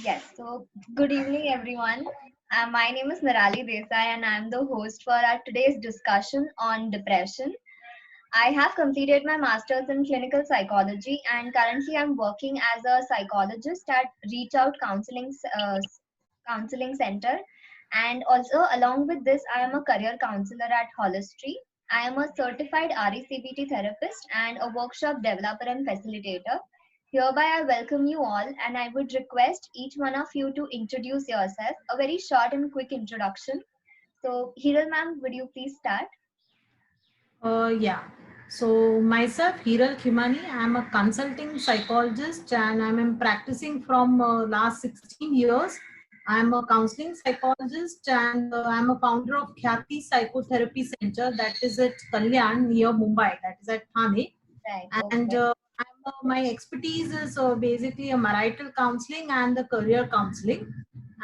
Yes, so good evening, everyone. My name is Nirali Desai, and I'm the host for our today's discussion on depression. I have completed my master's in clinical psychology, and currently I'm working as a psychologist at Reach Out Counseling Center. And also, along with this, I am a career counselor at Holistry. I am a certified RECBT therapist and a workshop developer and facilitator. Hereby, I welcome you all, and I would request each one of you to introduce yourself, a very short and quick introduction. So, Hiral ma'am, would you please start? Yeah. So myself, Hiral Khimani, I'm a consulting psychologist and I'm practicing from last 16 years. I'm a counseling psychologist and I'm a founder of Khyati Psychotherapy Center that is at Kalyan near Mumbai, that is at Thane. Right, And okay. my expertise is basically a marital counseling and the career counseling.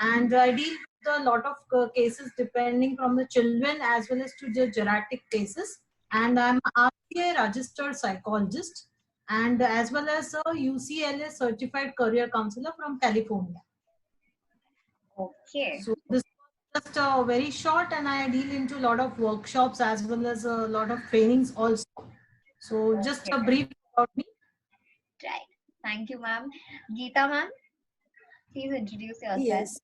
And I deal with a lot of cases depending from the children as well as to the geriatric cases. And I'm a RCA registered psychologist and as well as a UCLA certified career counselor from California. Okay. So this was just very short, and I deal into a lot of workshops as well as a lot of trainings also. So just Okay. a brief about me. Right. Thank you, ma'am. Geeta, ma'am, please introduce yourself. Yes,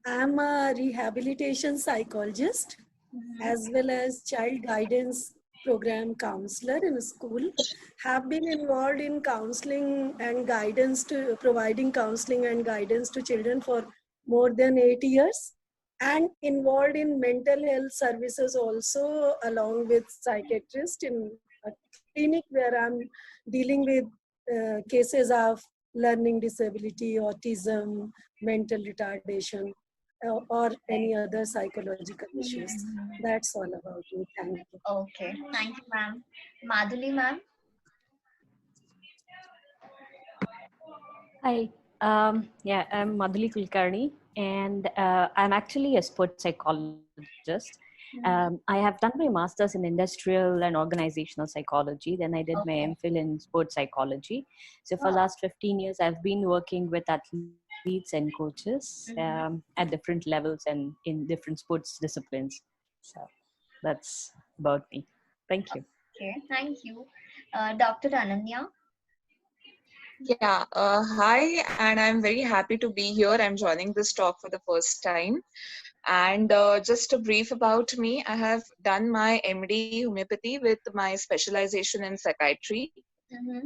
I'm a rehabilitation psychologist Mhm. as well as child guidance program counselor in a school. Have been involved in counseling and guidance to providing counseling and guidance to children for more than 8 years, and involved in mental health services also along with psychiatrist in a clinic where I'm dealing with cases of learning disability, autism, mental retardation, or Right. any other psychological issues. Mhm. That's all about me. Thank you. Okay. Thank you, ma'am. Madhuli, ma'am. Hi, I'm Madhuli Kulkarni, and I'm actually a sports psychologist. I have done my master's in industrial and organizational psychology. Then I did my Okay. MPhil in sports psychology. So for Oh. last 15 years, I've been working with athletes and coaches Mhm. at different levels and in different sports disciplines. So that's about me. Thank you. Okay. Thank you. Dr. Ananya. Yeah, hi, and I'm very happy to be here. I'm joining this talk for the first time. And just a brief about me, I have done my MD homeopathy with my specialization in psychiatry, Mm-hmm.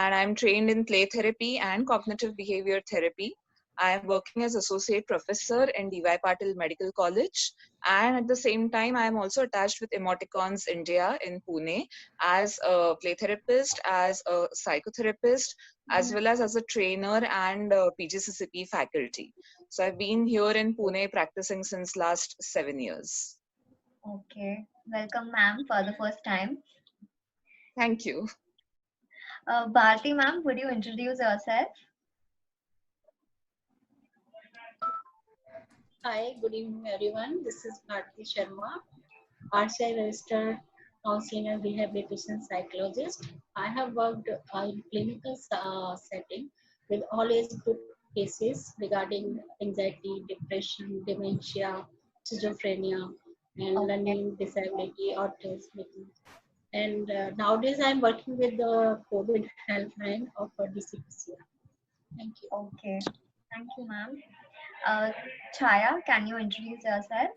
and I'm trained in play therapy and cognitive behavior therapy. I am working as associate professor in DY Patil Medical College, and at the same time, I am also attached with Emoticons India in Pune as a play therapist, as a psychotherapist, as Mm-hmm. well as a trainer and PGCCP faculty. So I've been here in Pune practicing since last 7 years. Okay. Welcome, ma'am, for the first time. Thank you. Bharti, ma'am, would you introduce yourself? Hi, good evening everyone. This is Bharti Sharma, RCI registered counseling and rehabilitation psychologist. I have worked in clinical setting with all age group cases regarding anxiety, depression, dementia, schizophrenia, and Okay. learning disability, autism. And nowadays I'm working with the COVID helpline of DCPCR. Thank you. Okay. Thank you, ma'am. Uh, Chaya, can you introduce yourself?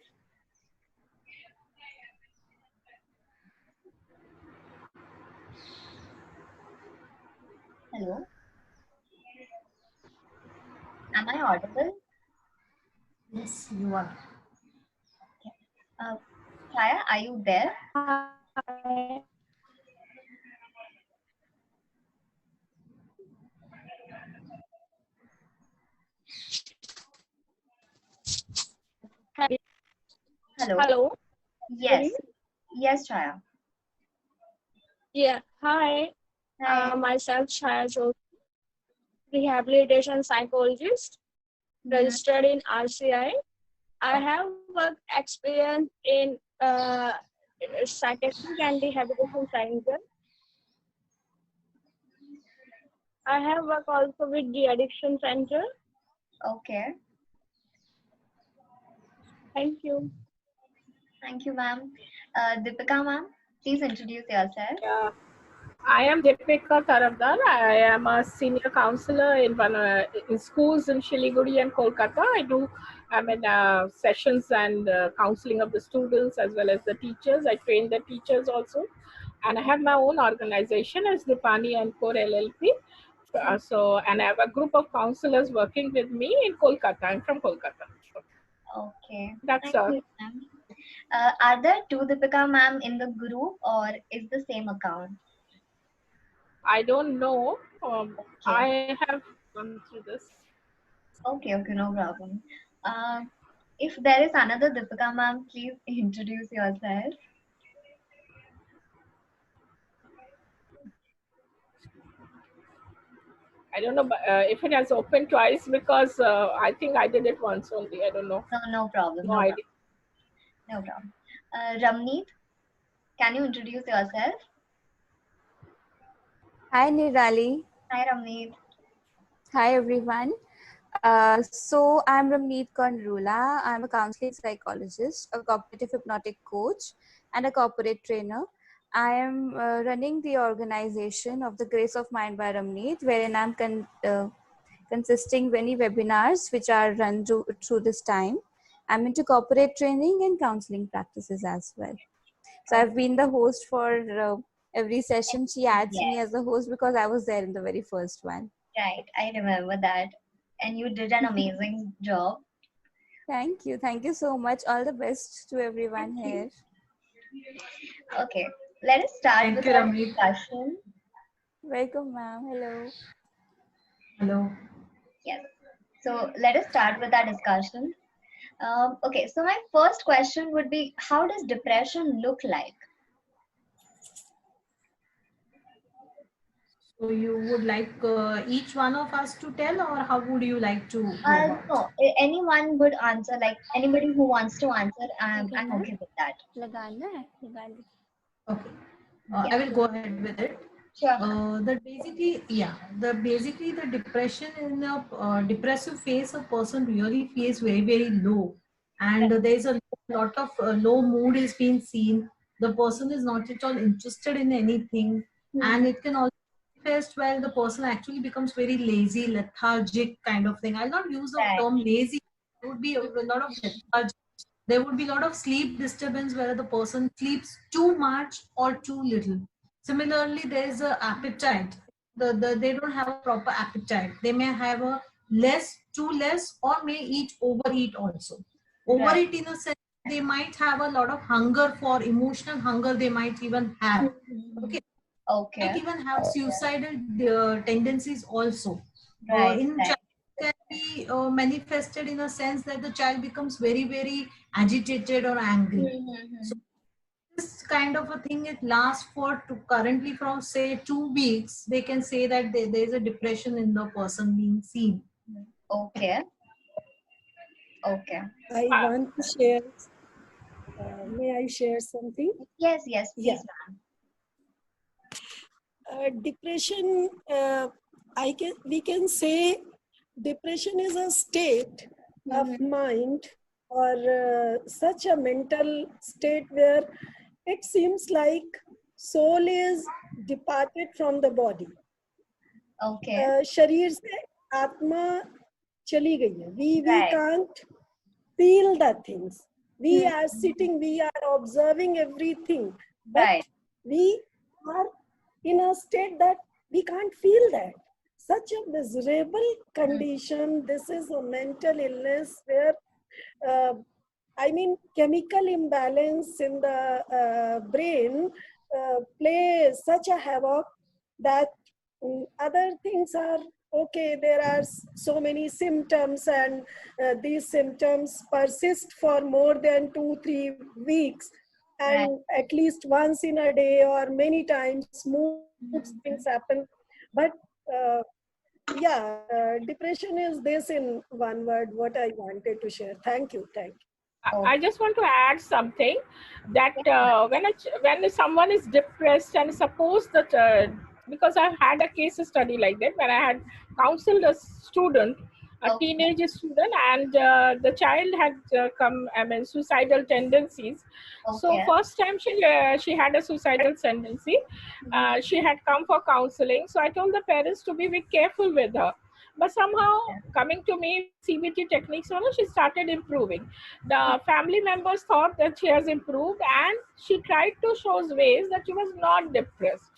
Hello. Am I audible? Yes, you are. Uh, Chaya, are you there? Hi. Hello. Hello. Good Yes. evening. Yes, Chaya. Yeah. Hi. Hi. Myself Shaya Joshi, rehabilitation psychologist, Mm-hmm. registered in RCI. I have work experience in psychiatric and rehabilitation center. I have worked also with the addiction center. Okay. Thank you. Thank you, ma'am. Deepika, ma'am, please introduce yourself. Yeah. I am Deepika Tarafdar. I am a senior counselor in schools in Shiliguri and Kolkata. I'm in sessions and counseling of the students as well as the teachers. I train the teachers also. And I have my own organization as Dipani and Core LLP. And I have a group of counselors working with me in Kolkata. I'm from Kolkata. Okay. That's Thank you, ma'am. Are there two Deepika, ma'am, in the group, or is the same account? I don't know. Okay. I have gone through this. Okay, no problem. If there is another Deepika, ma'am, please introduce yourself. I don't know if it has opened twice because I think I did it once only. I don't know. No problem. No idea. No problem. Ramneet, can you introduce yourself? Hi Nirali. Hi, Ramneet. Hi everyone. So I'm Ramneet Konrula. I'm a counseling psychologist, a cognitive hypnotic coach, and a corporate trainer. I am running the organization of the Grace of Mind by Ramneet, wherein I'm consisting many webinars which are run through this time. I'm into corporate training and counseling practices as well. So I've been the host for every session. She adds me as the host because I was there in the very first one. Right, I remember that. And you did an amazing job. Thank you. Thank you so much. All the best to everyone here. Okay, let us start with our discussion. Welcome, ma'am. Hello. Hello. Yes. So let us start with our discussion. Okay, so my first question would be, how does depression look like? So you would like each one of us to tell, or how would you like to go about? No, anyone would answer, like anybody who wants to answer, I'm okay with that. Okay, I will go ahead with it. Sure. Basically the depression in a depressive phase, a person really feels very, very low, and there's a lot of low mood is being seen. The person is not at all interested in anything, and it can also manifest where the person actually becomes very lazy, lethargic kind of thing. I'll not use the term lazy. There would be a lot of lethargy. There would be a lot of sleep disturbance where the person sleeps too much or too little. Similarly, there is a appetite. They don't have a proper appetite. They may have a too less, or may overeat also. Overeat in a sense, they might have a lot of hunger, for emotional hunger they might even have. Okay. Might even have suicidal tendencies also. Child can be manifested in a sense that the child becomes very, very agitated or angry. So this kind of a thing, it lasts for currently from say 2 weeks. They can say that there is a depression in the person being seen. Okay. I want to share. May I share something? Yes, please, ma'am. Depression, we can say depression is a state of mind, or such a mental state where it seems like soul is departed from the body. Okay. शरीर से आत्मा चली गई है. We can't feel the things. We are sitting, we are observing everything, but we are in a state that we can't feel that. Such a miserable condition. This is a mental illness where, chemical imbalance in the brain plays such a havoc that other things are okay. There are so many symptoms, and these symptoms persist for more than 2-3 weeks, and at least once in a day or many times mood things happen. But depression is this in one word, what I wanted to share. Thank you. I just want to add something that when someone is depressed, and suppose that because I've had a case study like that where I had counseled a student, a Okay. teenage student, and the child had suicidal tendencies. So Okay. first time she had a suicidal tendency, she had come for counseling. So I told the parents to be careful with her. But somehow, coming to me, CBT techniques, she started improving. The family members thought that she has improved, and she tried to show ways that she was not depressed.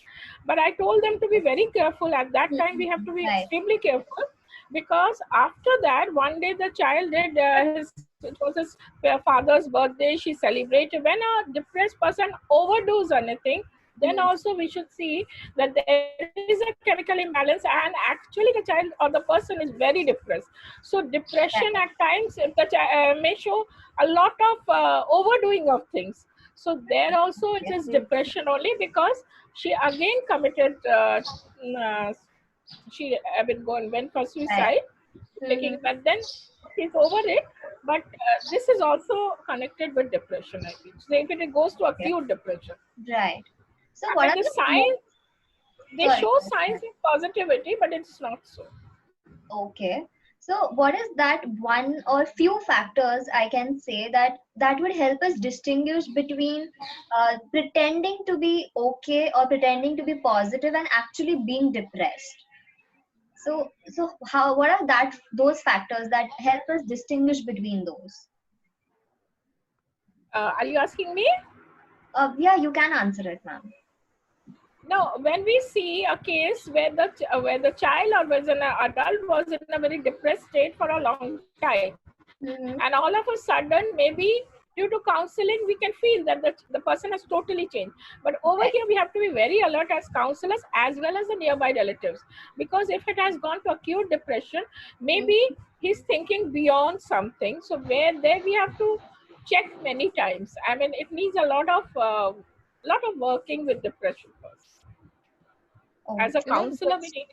But I told them to be very careful. At that time, we have to be Right. extremely careful, because after that, one day the child did it was his father's birthday. She celebrated. When a depressed person overdoes anything, then also we should see that there is a chemical imbalance, and actually the child or the person is very depressed. So depression at times may show a lot of overdoing of things. So there also it is depression only, because she again committed she went for suicide, but then she's over it. But this is also connected with depression, I think. So if it goes to acute depression, Right. So what and are the the signs, they Sorry. show signs of positivity, but it's not so. Okay. So what is that one or few factors I can say that would help us distinguish between pretending to be okay or pretending to be positive and actually being depressed? So what are those factors that help us distinguish between those? Are you asking me? Yeah, you can answer it, ma'am. Now, when we see a case where the child or where an adult was in a very depressed state for a long time, and all of a sudden, maybe due to counseling, we can feel that the person has totally changed. But over here, we have to be very alert as counselors as well as the nearby relatives, because if it has gone to acute depression, maybe he's thinking beyond something. So where there we have to check many times. I mean, it needs a lot of working with depression first. As a counselor, we need.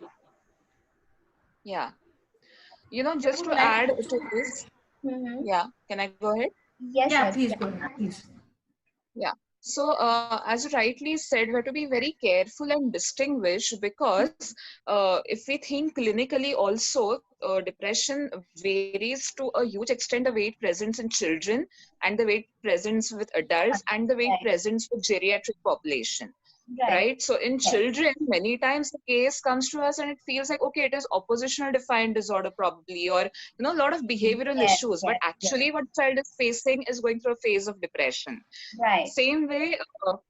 Yeah. Just to add to this. Yeah. Can I go ahead? Yes. Yeah, Yes. please go ahead. Please. Yeah. So, as you rightly said, we have to be very careful and distinguish, because if we think clinically also, depression varies to a huge extent the way it presents in children, and the way it presents with adults, and the way it presents with geriatric population. Right. So in children, many times the case comes to us and it feels like, okay, it is oppositional defiant disorder probably, or a lot of behavioral issues, but actually what child is facing is going through a phase of depression. Right. Same way,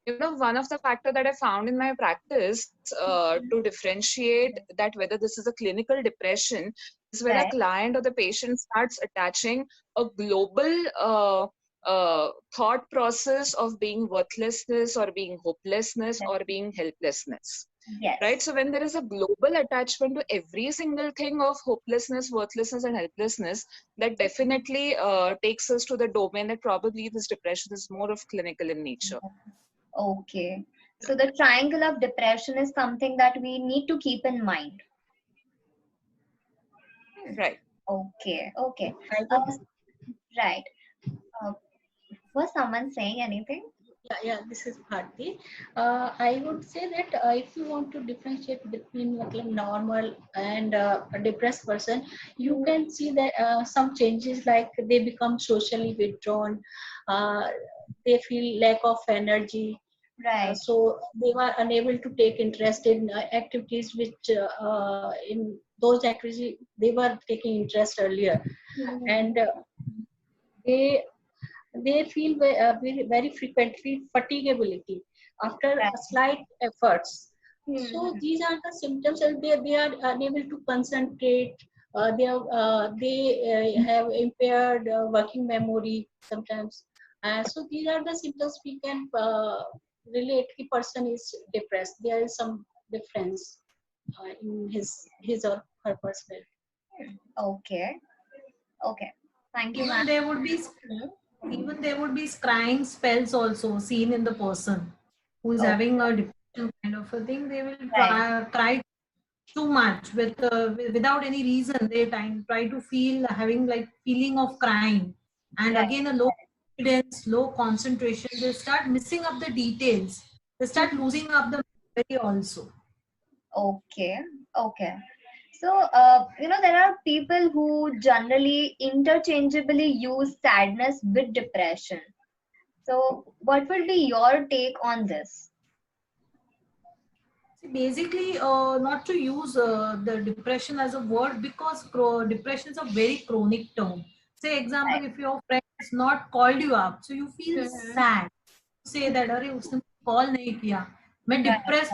one of the factors that I found in my practice to differentiate that whether this is a clinical depression is when a client or the patient starts attaching a global thought process of being worthlessness or being hopelessness or being helplessness. Yes. Right. So when there is a global attachment to every single thing of hopelessness, worthlessness, and helplessness, that definitely takes us to the domain that probably this depression is more of clinical in nature. Okay. So the triangle of depression is something that we need to keep in mind. Right. Okay. Okay. Right. Was someone saying anything? Yeah, this is Bharti. I would say that if you want to differentiate between normal and a depressed person, you can see that some changes, like they become socially withdrawn, they feel lack of energy. Right. So they were unable to take interest in activities which in those activities they were taking interest earlier, and they feel very frequently fatigability after slight efforts. So these are the symptoms, and they are unable to concentrate. They have impaired working memory sometimes. So these are the symptoms we can relate the person is depressed. There is some difference in his or her personality. Okay. Okay. Thank you, ma'am. Even there would be crying spells also seen in the person who is having a depression kind of a thing. They will cry too much without any reason. They try to feel having like feeling of crying, and again a low confidence, low concentration. They start missing up the details. They start losing up the memory also. Okay. Okay. So, there are people who generally interchangeably use sadness with depression. So, what will be your take on this? See, basically, not to use the depression as a word, because depression is a very chronic term. Say, example, if your friend has not called you up, so you feel Mm-hmm. sad. Say that, अरे उसने call नहीं किया, मैं Right. depressed.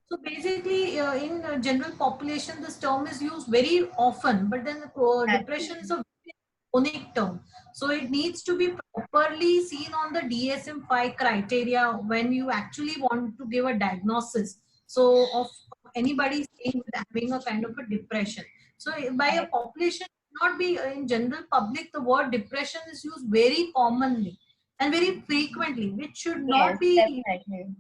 So basically, in general population, this term is used very often, but then depression is a very chronic term. So it needs to be properly seen on the DSM-5 criteria when you actually want to give a diagnosis. So of anybody saying with having a kind of a depression. So by a population, not be in general public, the word depression is used very commonly and very frequently, which should Yes, not be. definitely.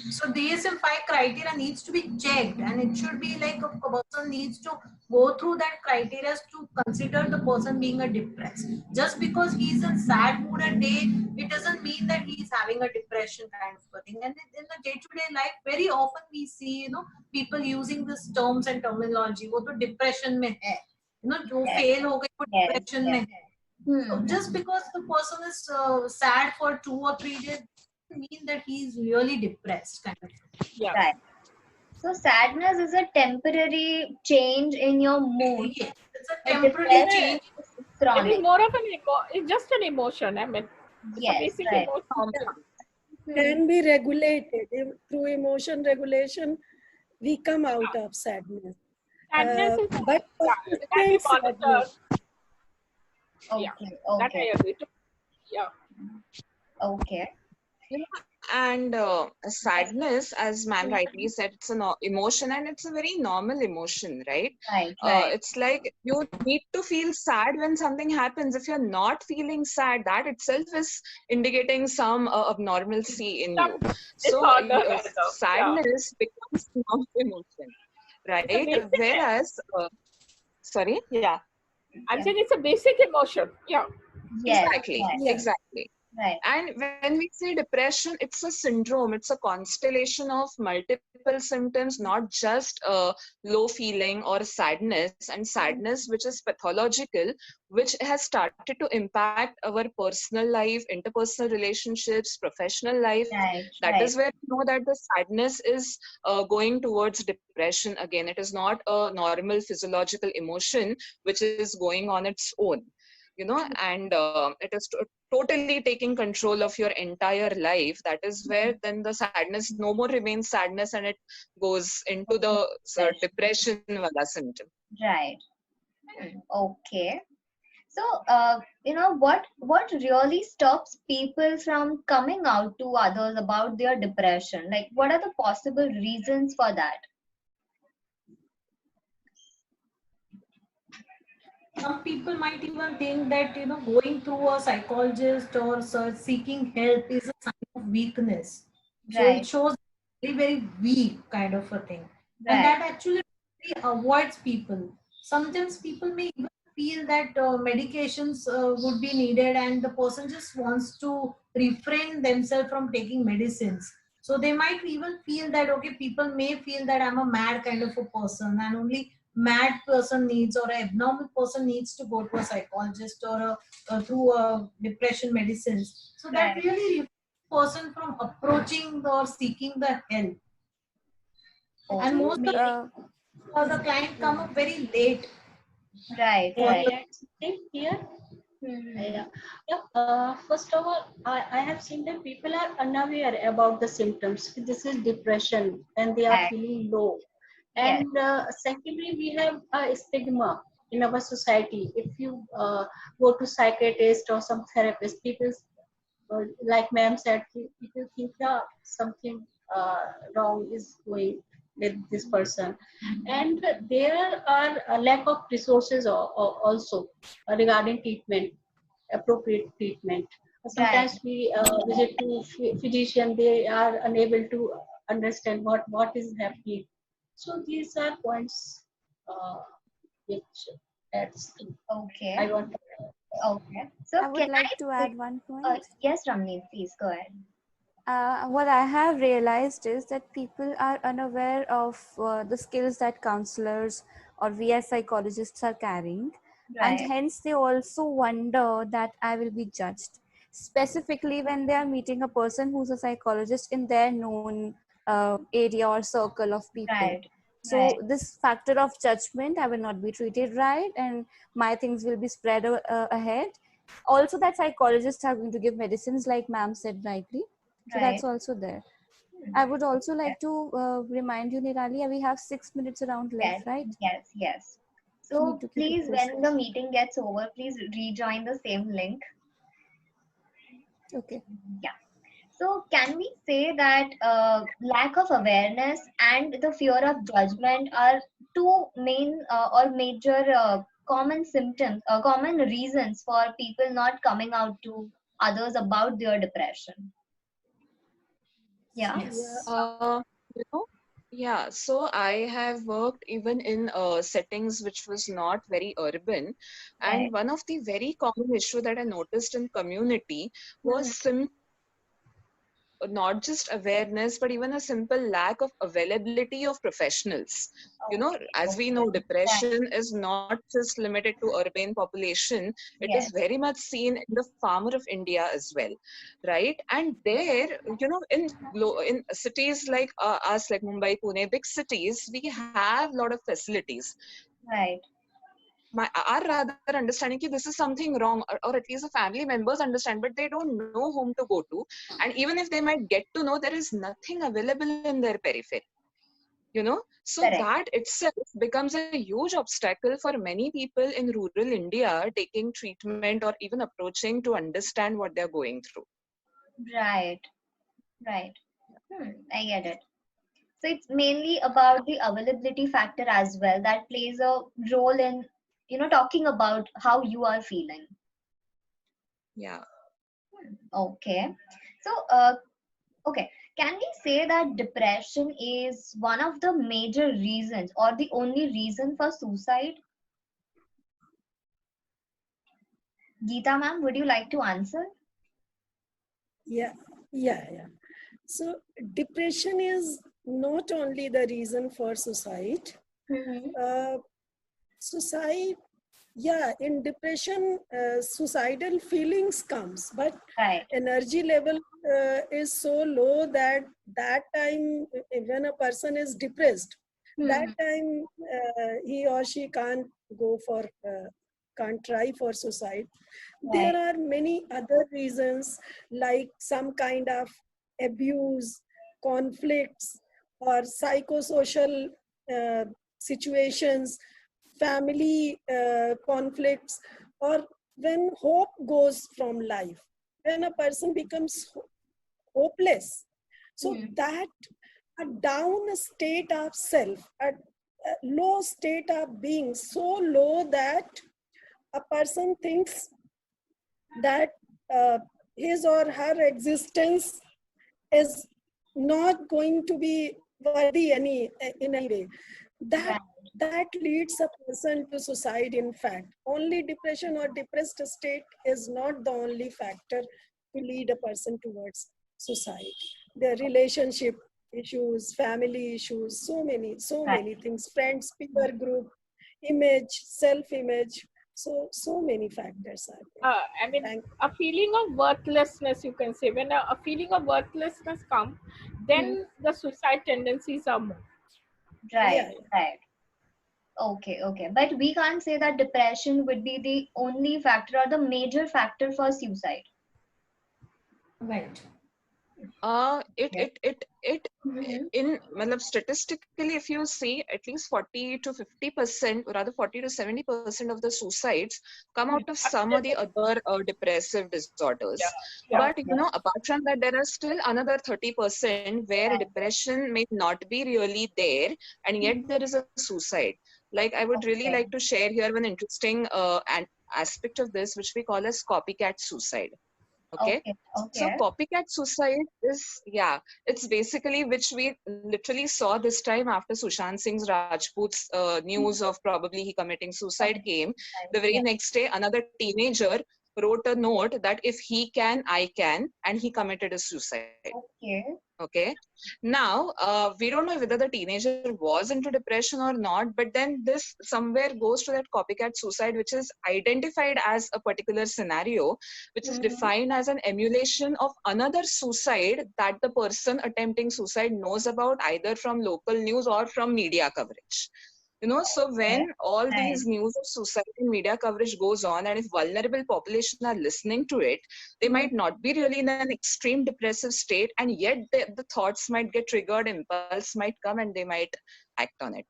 So DSM-5 criteria needs to be checked, and it should be like a person needs to go through that criteria to consider the person being a depressed. Just because he's in sad mood a day, it doesn't mean that he's having a depression kind of a thing. And in the day-to-day life, very often we see, people using these terms and terminology. वो तो depression में है, जो Yes. fail हो गई वो Yes, depression में yes. है. So just because the person is sad for 2 or 3 days doesn't mean that he is really depressed kind of. Yeah. Right. So sadness is a temporary change in your mood. Yes, it's a But temporary depression change. is It is chronic. more of it's just an emotion. I mean, it's a Yes, basic right. emotion. Can be regulated. Through emotion regulation, we come out of sadness. Sadness is But it can be persistent monitored. Okay, Yeah, that okay, I agree to. Yeah. okay. And sadness, as ma'am rightly said, it's an emotion, and it's a very normal emotion, right? Right, right. It's like you need to feel sad when something happens. If you're not feeling sad, that itself is indicating some abnormalcy in you. So Disorder, kind of. sadness becomes not emotion, right? basic- Whereas, sorry, yeah, I'm saying it's a basic emotion. Yeah. Yes, exactly, yes, Yeah. exactly. right. And when we say depression, it's a syndrome, it's a constellation of multiple symptoms, not just low feeling or sadness, and sadness which is pathological, which has started to impact our personal life, interpersonal relationships, professional life. Right, That right. is where we know that the sadness is going towards depression again. It is not a normal physiological emotion which is going on its own. And it is totally taking control of your entire life. That is where then the sadness no more remains sadness, and it goes into the depression wala symptom. Right. Okay. So, what really stops people from coming out to others about their depression? Like, what are the possible reasons for that? Some people might even think that going through a psychologist or seeking help is a sign of weakness. So Right. it shows very, very weak kind of a thing. And Right. that actually really avoids people. Sometimes people may even feel that medications would be needed, and the person just wants to refrain themselves from taking medicines. So they might even feel that, okay, people may feel that I'm a mad kind of a person, and only mad person needs, or an abnormal person needs to go to a psychologist or through depression medicines. So that Right. really refrains the person from approaching or seeking the help. And most of the client come up very late. Right, May right. I add something here? First of all, I have seen that people are unaware about the symptoms. This is depression and they are Right. feeling low. Yes. And secondly, we have a stigma in our society. If you go to psychiatrist or some therapist, people, like ma'am said, people think something wrong is going with this person. And there are a lack of resources also regarding treatment, appropriate treatment. Sometimes we visit to physician, they are unable to understand what is happening. So these are points which that's Okay. I want to. Okay. So I would can like to add one point. yes, Ramneet, please go ahead. What I have realized is that people are unaware of the skills that counselors or we as psychologists are carrying, and Right. hence they also wonder that I will be judged, specifically when they are meeting a person who's a psychologist in their known area or circle of people. Right. So Right. this factor of judgment, I will not be treated right, and my things will be spread ahead. Also, that psychologists are going to give medicines, like ma'am said rightly. So Right. that's also there. I would also like to remind you, Nirali, we have 6 minutes around Yes. left, right? Yes. Yes. Need So to keep it please, crisp. when the meeting gets over, please rejoin the same link. Okay. Yeah. So can we say that lack of awareness and the fear of judgment are two main or major common symptoms, common reasons for people not coming out to others about their depression? Yeah. Yes. You know, yeah, so I have worked even in settings which was not very urban, Right. and one of the very common issue that I noticed in community was not just awareness, but even a simple lack of availability of professionals. You know, Okay. as we know, Okay. Right. depression is not just limited to urban population. It is Yes. very much seen in the farmer of India as well, right? And there, you know, in cities like us, like Mumbai, Pune, big cities, we have a lot of facilities. Right. Our rather understanding that this is something wrong, or at least the family members understand, but they don't know whom to go to. And even if they might get to know, there is nothing available in their periphery. You know, so Correct. that itself becomes a huge obstacle for many people in rural India taking treatment or even approaching to understand what they're going through. Right. Right. I get it. So it's mainly about the availability factor as well that plays a role in, talking about how you are feeling. Yeah. Okay. So, okay. Can we say that depression is one of the major reasons or the only reason for suicide? Geeta ma'am, would you like to answer? Yeah. So depression is not only the reason for suicide. Suicide, in depression, suicidal feelings comes, but Right. energy level is so low that time when a person is depressed, that time he or she can't try for suicide. There are many other reasons, like some kind of abuse, conflicts, or psychosocial situations, family conflicts, or when hope goes from life, when a person becomes hopeless. So that a down state of self, a low state of being, so low that a person thinks that his or her existence is not going to be worthy in any way. That leads a person to suicide. In fact, only depression or depressed state is not the only factor to lead a person towards suicide. The relationship issues, family issues, so many things, friends, peer group, image, self-image. So many factors are there. I mean, a feeling of worthlessness, you can say. When a feeling of worthlessness comes, then the suicide tendencies are more. Right. Right. Okay. But we can't say that depression would be the only factor or the major factor for suicide. Right. Statistically, if you see, at least 40 to 50%, or rather 40 to 70% of the suicides come out of some or the other depressive disorders. But you know, apart from that, there are still another 30% where depression may not be really there, and yet there is a suicide. Like, I would really like to share here one interesting aspect of this, which we call as copycat suicide. Okay. So copycat suicide is, it's basically, which we literally saw this time after Sushant Singh Rajput's news of probably he committing suicide came. The very next day, another teenager wrote a note that if he can, I can, and he committed a suicide. Okay. Okay. Now, we don't know whether the teenager was into depression or not, but then this somewhere goes to that copycat suicide, which is identified as a particular scenario, which is defined as an emulation of another suicide that the person attempting suicide knows about, either from local news or from media coverage. So when all these news of suicide and media coverage goes on, and if vulnerable population are listening to it, they might not be really in an extreme depressive state, and yet the thoughts might get triggered, impulse might come, and they might act on it.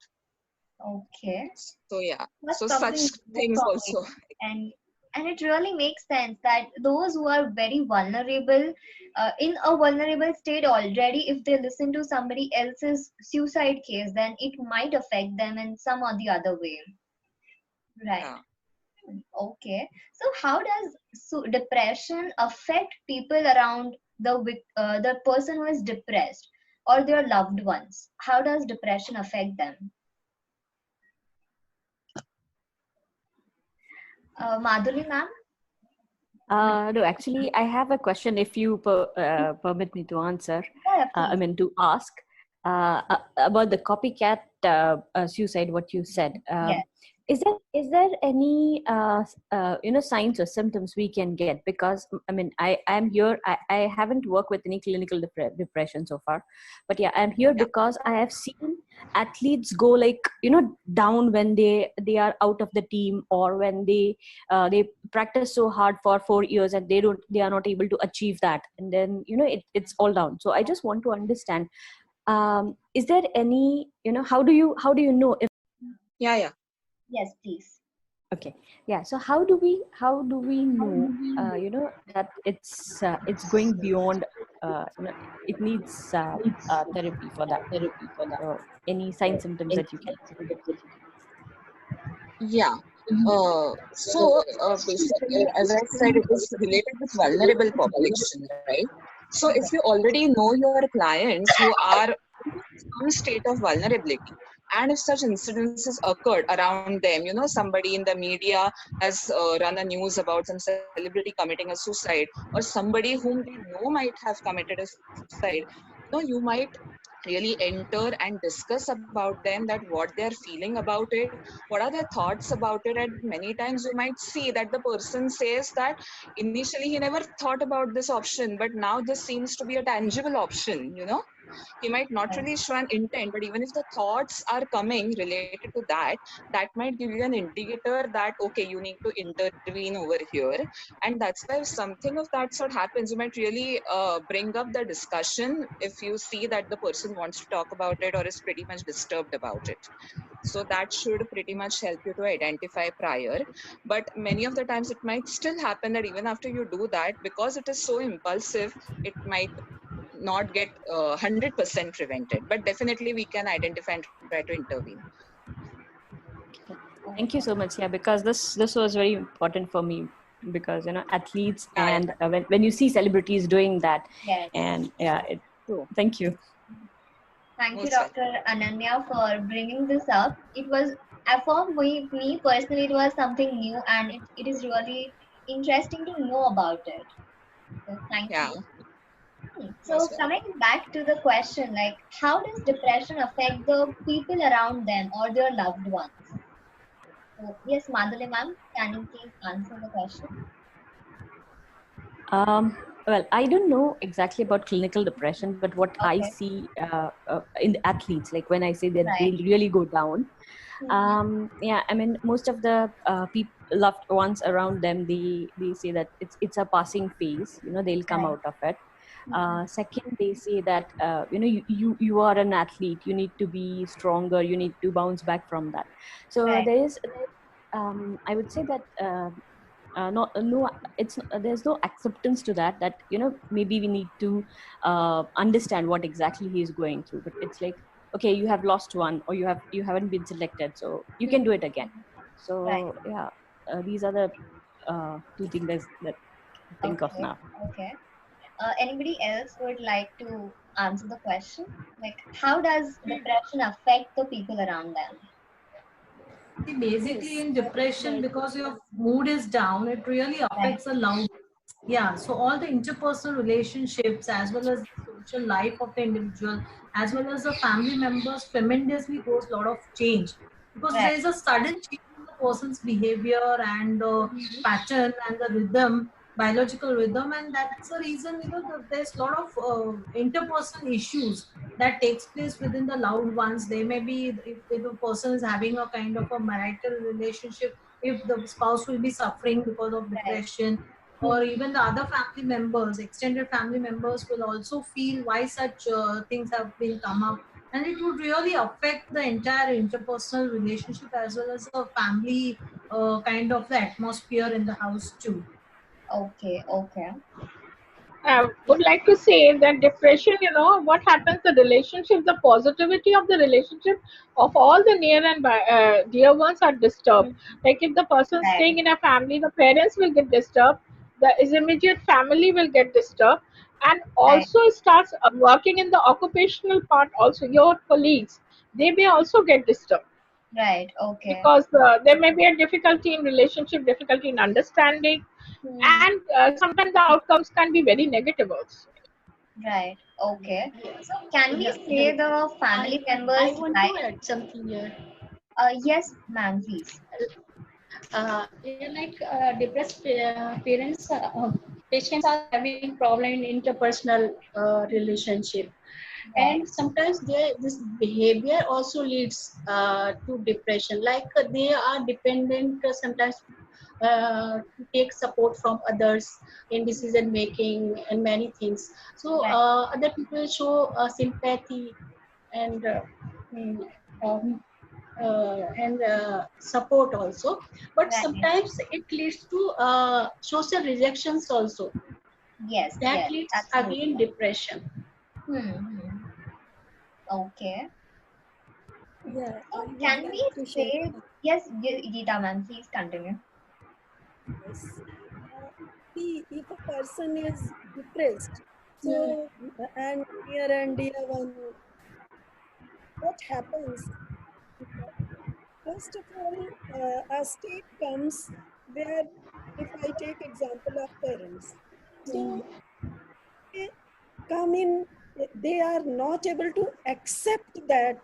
Okay. So yeah, That's so such something things for me. also. And it really makes sense that those who are very vulnerable, in a vulnerable state already, if they listen to somebody else's suicide case, then it might affect them in some or the other way. Right. Yeah. Okay. So how does depression affect people around the person who is depressed or their loved ones? How does depression affect them? Madhuri ma'am? No, actually, I have a question. If you permit me to answer, Yeah, I mean to ask about the copycat suicide. What you said. Yes. Is there any signs or symptoms we can get? Because I mean I'm here. I haven't worked with any clinical depression so far, but yeah, I'm here because I have seen athletes go like down when they are out of the team, or when they practice so hard for 4 years and they are not able to achieve that, and then it's all down. So I just want to understand, is there any how do you know if Yeah. Yes, please. Okay. Yeah. So how do we know that it's going beyond it needs therapy for that? So any sign symptoms that you can? Yeah. Basically, as I said, it is related with vulnerable population, right? So if you already know your clients who are in some state of vulnerability, and if such incidences occurred around them, somebody in the media has run a news about some celebrity committing a suicide, or somebody whom they know might have committed a suicide, you might really enter and discuss about them, that what they're feeling about it, what are their thoughts about it. And many times you might see that the person says that initially he never thought about this option, but now this seems to be a tangible option. He might not really show an intent, but even if the thoughts are coming related to that, that might give you an indicator that, okay, you need to intervene over here. And that's why if something of that sort happens, you might really bring up the discussion if you see that the person wants to talk about it or is pretty much disturbed about it. So that should pretty much help you to identify prior. But many of the times it might still happen that even after you do that, because it is so impulsive, it might not get 100% prevented, but definitely we can identify and try to intervene. Thank you so much. Yeah, because this was very important for me, because athletes and when you see celebrities doing that, and thank you. Thank you, Dr. Ananya, for bringing this up. It was, for me personally, it was something new, and it is really interesting to know about it. So thank you. So coming back to the question, like, how does depression affect the people around them or their loved ones? So, yes, Madhuri ma'am, can you please answer the question? Well, I don't know exactly about clinical depression, but what I see in the athletes, like when I say that they really go down, yeah, I mean, most of the loved ones around them, they say that it's a passing phase. They'll come out of it. Second, they say that you are an athlete. You need to be stronger. You need to bounce back from that. So I would say that. There's no acceptance to that maybe we need to understand what exactly he is going through, but it's like, okay, you have lost one, or you haven't been selected, so you can do it again. So yeah, these are the two things that I think of now. Okay. Anybody else would like to answer the question? Like, how does depression affect the people around them? See, basically Yes, in depression, right. because your mood is down, it really Right. affects a loud. Yeah, so all the interpersonal relationships as well as the social life of the individual as well as the family members tremendously goes a lot of change, because Right. there is a sudden change in the person's behavior and pattern and the rhythm, biological rhythm, and that's the reason there's a lot of interpersonal issues that takes place within the loved ones. They may be, if a person is having a kind of a marital relationship, if the spouse will be suffering because of Right. depression, or even the other family members, extended family members will also feel why such things have been come up, and it would really affect the entire interpersonal relationship as well as the family kind of the atmosphere in the house too. Okay. Okay. I would like to say that depression, what happens, the relationship, the positivity of the relationship of all the near and dear ones are disturbed. Like if the person Right. staying in a family, the parents will get disturbed, the his immediate family will get disturbed, and Right. also starts working in the occupational part, also your colleagues, they may also get disturbed Right. Okay. because there may be a difficulty in relationship, difficulty in understanding, Hmm. and sometimes the outcomes can be very negative also. Right. Okay. Yes. So can we Yeah, say the family I members want to like? add something here. Yes, ma'am, please. Like depressed parents, patients are having problem in interpersonal relationship, Right. and sometimes this behavior also leads to depression. Like they are dependent sometimes to take support from others in decision making and many things. So Right. other people show sympathy and mm, um, support also, but Right. sometimes it leads to social rejections also, Yes. that Yes. leads Absolutely. again depression. Hmm. Okay. Yeah, So I would can like we to share say yes, Geeta, ma'am, please continue. this. See, if a person is depressed, Hmm. so and near and dear one, what happens? First of all, a state comes where, if I take example of parents, Hmm. so they come in, they are not able to accept that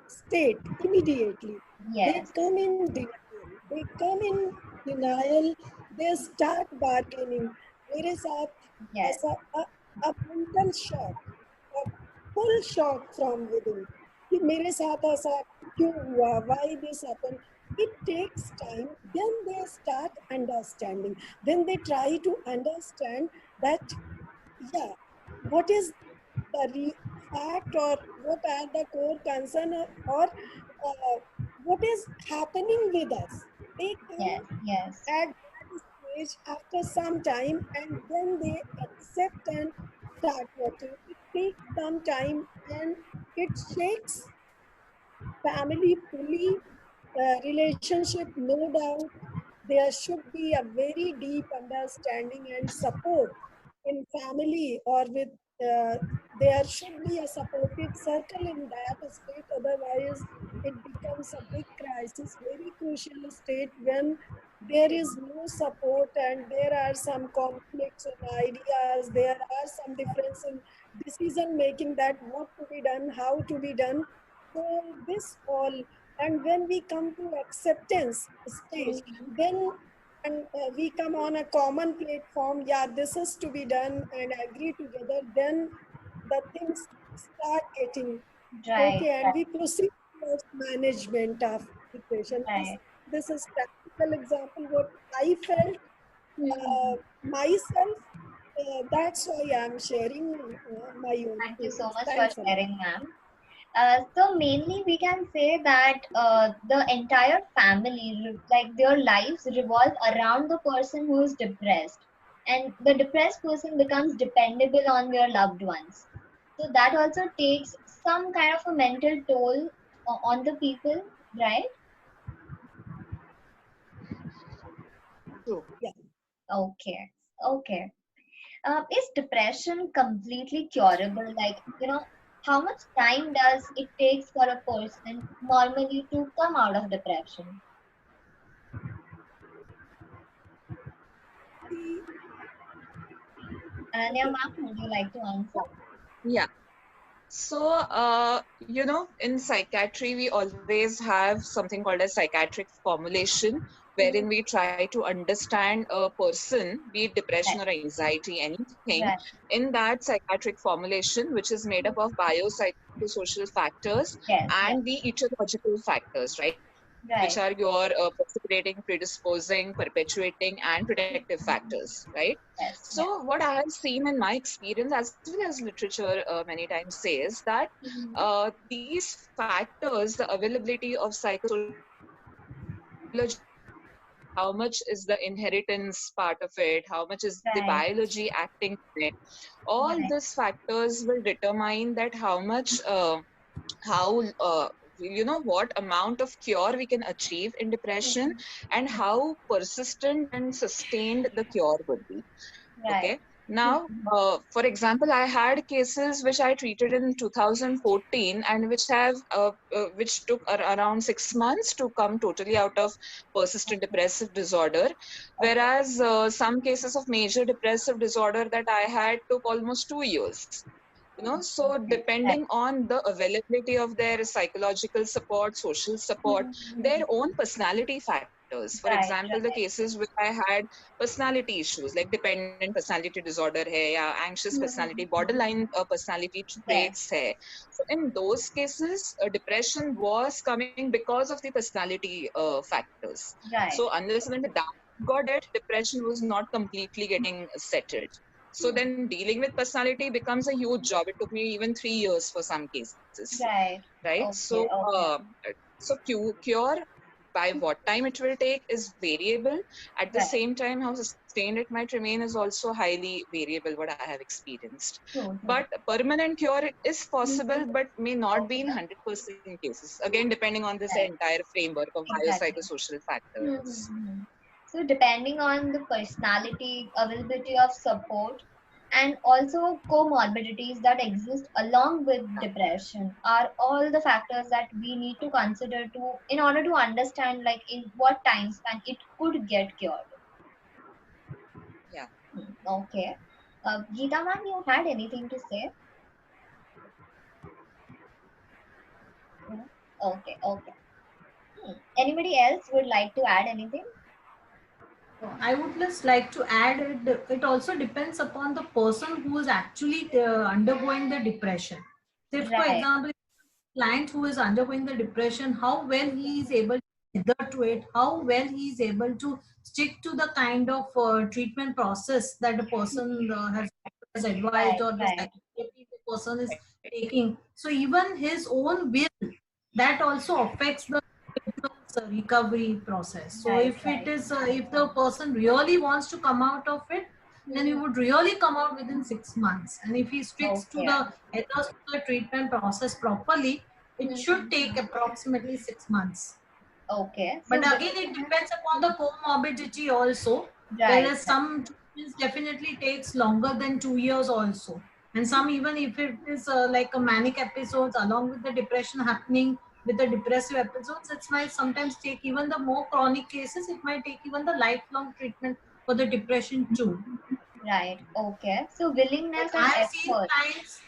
state immediately. They Yes. come in denial. They come in denial. They start bargaining. मेरे साथ Yes. ऐसा a mental shock, a full shock from within. कि मेरे साथ ऐसा क्यों हुआ? Why this happened? It takes time. Then they start understanding. Then they try to understand that, yeah, what is the fact, or what are the core concern, or what is happening with us. They come Yes. Yes. at that stage after some time, and then they accept and start working. It takes some time, and it shakes family fully, relationship, no doubt. There should be a very deep understanding and support in family, or with there should be a supportive circle in that state. Otherwise, it becomes a big crisis, very crucial state when there is no support and there are some conflicts in ideas. There are some difference in decision making, that what to be done, how to be done. So this all, and when we come to acceptance stage, then and we come on a common platform. Yeah, this is to be done, and agree together. Then the things start getting Right. okay, and Right. we proceed towards management of depression. Right. This is practical example what I felt Hmm. myself. That's why I'm sharing my own Thank you so feelings. much for Thanks a lot. sharing, ma'am. So mainly we can say that the entire family, like their lives revolve around the person who is depressed, and the depressed person becomes dependable on their loved ones. So that also takes some kind of a mental toll on the people, right? True. Yeah. Okay. Okay. Is depression completely curable? Like, how much time does it take for a person normally to come out of depression? Ananya ma'am, would you like to answer? Yeah. So, in psychiatry, we always have something called a psychiatric formulation, wherein we try to understand a person, be it depression or anxiety, anything, Right. in that psychiatric formulation, which is made up of biopsychosocial factors Yes. and the etiological factors, right? Which Right. are your precipitating, predisposing, perpetuating, and protective factors, right? Yes. So, what I have seen in my experience, as well as literature many times says that these factors, the availability of psychology, how much is the inheritance part of it, how much is the Right. biology acting on it, all Right. these factors will determine that how much what amount of cure we can achieve in depression and how persistent and sustained the cure would be. Right. Okay. Now, for example, I had cases which I treated in 2014 and which took around 6 months to come totally out of persistent depressive disorder, whereas some cases of major depressive disorder that I had took almost 2 years. So depending on the availability of their psychological support, social support, their own personality factors. For example, the cases where I had personality issues like dependent personality disorder hai, ya anxious personality, borderline personality traits hai. So in those cases, depression was coming because of the personality factors. Right. So unless and until that got it, depression was not completely getting settled. So then dealing with personality becomes a huge job. It took me even 3 years for some cases. Right. Right. Okay. So, cure by what time it will take is variable. At the same time, how sustained it might remain is also highly variable, what I have experienced. But permanent cure is possible, but may not be in 100% cases. Again, depending on this entire framework of biopsychosocial factors. So depending on the personality, availability of support, and also comorbidities that exist along with depression are all the factors that we need to consider to in order to understand like in what time span it could get cured. Yeah. Okay. Geeta ma'am, you had anything to say? No? Okay, okay. Anybody else would like to add anything? I would just like to add it also depends upon the person who is actually undergoing the depression. Say, for example, client who is undergoing the depression, how well he is able to adhere to it, how well he is able to stick to the kind of treatment process that the person has advised or the psychotherapy the person is taking. So even his own will, that also affects the recovery process. So if it is, if the person really wants to come out of it, then he would really come out within 6 months. And if he sticks to the treatment process properly, it should take approximately 6 months. Okay. But again, it depends upon the comorbidity also. Whereas some treatments definitely takes longer than 2 years also. And some, even if it is like a manic episodes along with the depression happening with the depressive episodes, it might sometimes take even the more chronic cases, it might take even the lifelong treatment for the depression too. Right. Okay. So willingness and I have effort. seen clients,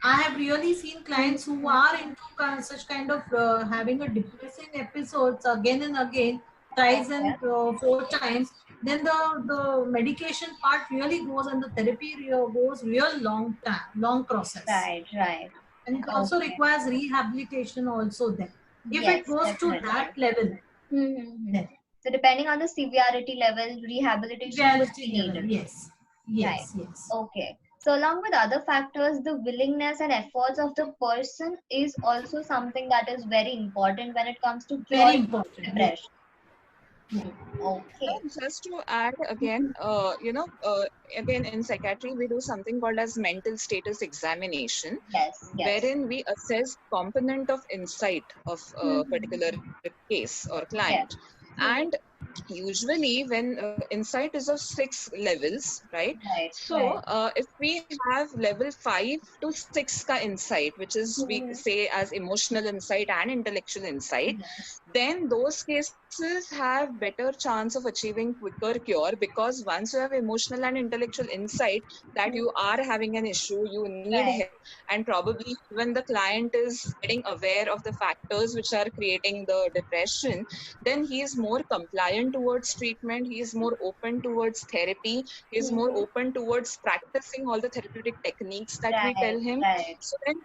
I have really seen clients who are into such kind of having a depressing episodes again and again, thrice and 4 times. Then the medication part really goes and the therapy goes real long process. Right, right. And it also requires rehabilitation also then. If it goes to that level, then. So depending on the severity level, rehabilitation would be needed. Yes. Yes, yes. Okay. So along with other factors, the willingness and efforts of the person is also something that is very important when it comes to curing depression. Okay. Just to add again, again in psychiatry we do something called as mental status examination, wherein we assess component of insight of a particular case or client. And usually when insight is of 6 levels, right? Right. So if we have level 5 to 6 ka insight, which is we say as emotional insight and intellectual insight, then those cases have better chance of achieving quicker cure, because once you have emotional and intellectual insight that you are having an issue, you need help, and probably even the client is getting aware of the factors which are creating the depression, then he is more compliant towards treatment, he is more open towards therapy, he is more open towards practicing all the therapeutic techniques that we tell him. So then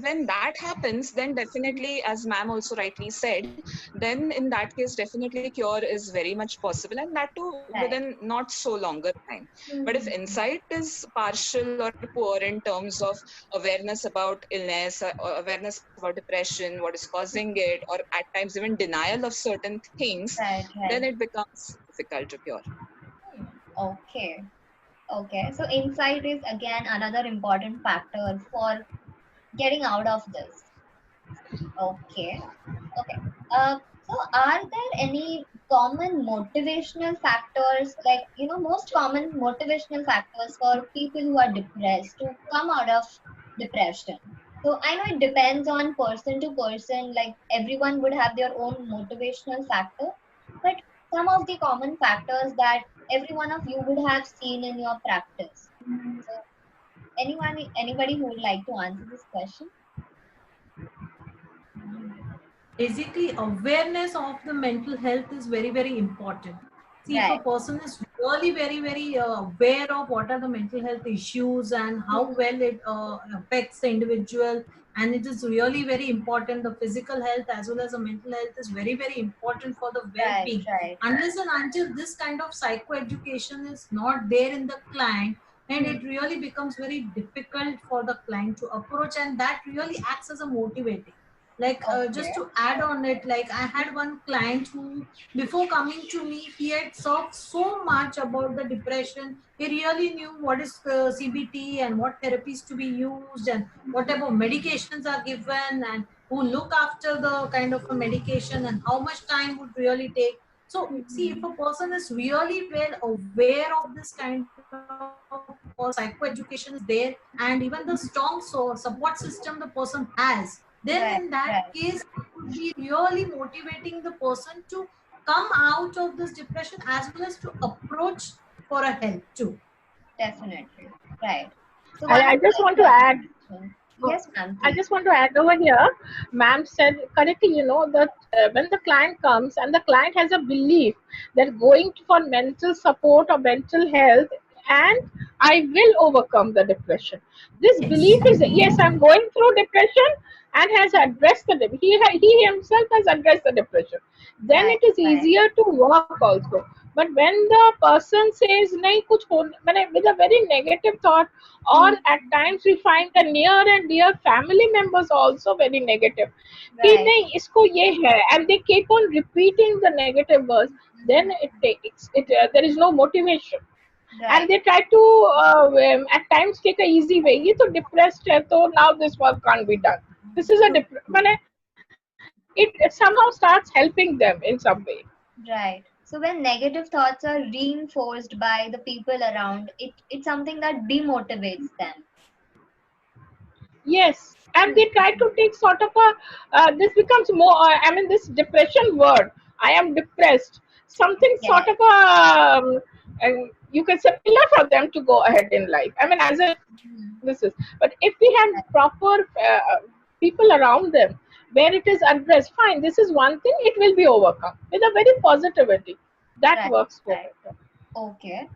when that happens, then definitely, as ma'am also rightly said, then in that case definitely cure is very much possible, and that too within not so longer time. But if insight is partial or poor in terms of awareness about illness, awareness about depression, what is causing it, or at times even denial of certain things, then it becomes difficult to cure. Okay. Okay. So insight is again another important factor for getting out of this. Okay. Okay. So are there any common motivational factors, like, most common motivational factors for people who are depressed to come out of depression? So I know it depends on person to person, like everyone would have their own motivational factor, but some of the common factors that every one of you would have seen in your practice. So anybody who would like to answer this question? Basically, awareness of the mental health is very, very important. See, if a person is really very, very aware of what are the mental health issues and how well it affects the individual, and it is really very important, the physical health as well as the mental health is very, very important for the well-being. Unless and until this kind of psychoeducation is not there in the client, and it really becomes very difficult for the client to approach, and that really acts as a motivating. Like just to add on it, like I had one client who before coming to me, he had talked so much about the depression. He really knew what is CBT and what therapies to be used and what type of medications are given and who look after the kind of a medication and how much time would really take. So see, if a person is really well aware of this kind of psychoeducation is there, and even the strong support system the person has, then in that case it would be really motivating the person to come out of this depression as well as to approach for a help too. Definitely. Right. So I just want to add. Yes, ma'am. I just want to add over here. Ma'am said correctly, that when the client comes and the client has a belief that going for mental support or mental health and I will overcome the depression. This belief is, yes, I'm going through depression, and has addressed he himself has addressed the depression. Then it is easier to work also. But when the person says, nahi kuch ho, with a very negative thought, or at times we find the near and dear family members also very negative, कि नहीं इसको ये है, and they keep on repeating the negative words, then there is no motivation. And they try to at times take a easy way. ये तो depressed है, so now this work can't be done. This is it somehow starts helping them in some way. Right. So when negative thoughts are reinforced by the people around, it's something that demotivates them. Yes, and they try to take sort of this becomes more, this depression word, I am depressed, something sort of you can say pillar for them to go ahead in life. As a this is, but if we have proper people around them where it is addressed, fine, this is one thing, it will be overcome with a very positivity. That works for it. Okay.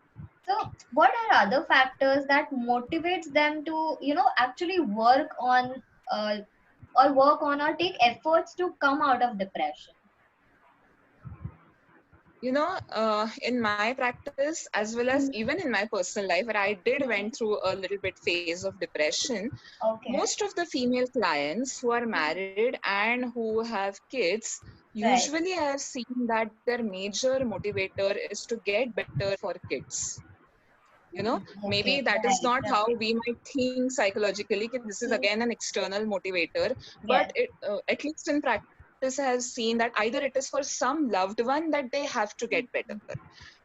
So what are other factors that motivates them to, actually work on or take efforts to come out of depression? In my practice, as well as even in my personal life, where I did went through a little bit phase of depression, most of the female clients who are married and who have kids, usually I have seen that their major motivator is to get better for kids. Maybe that is not how we might think psychologically. This is again an external motivator, but at least in practice, practice has seen that either it is for some loved one that they have to get better.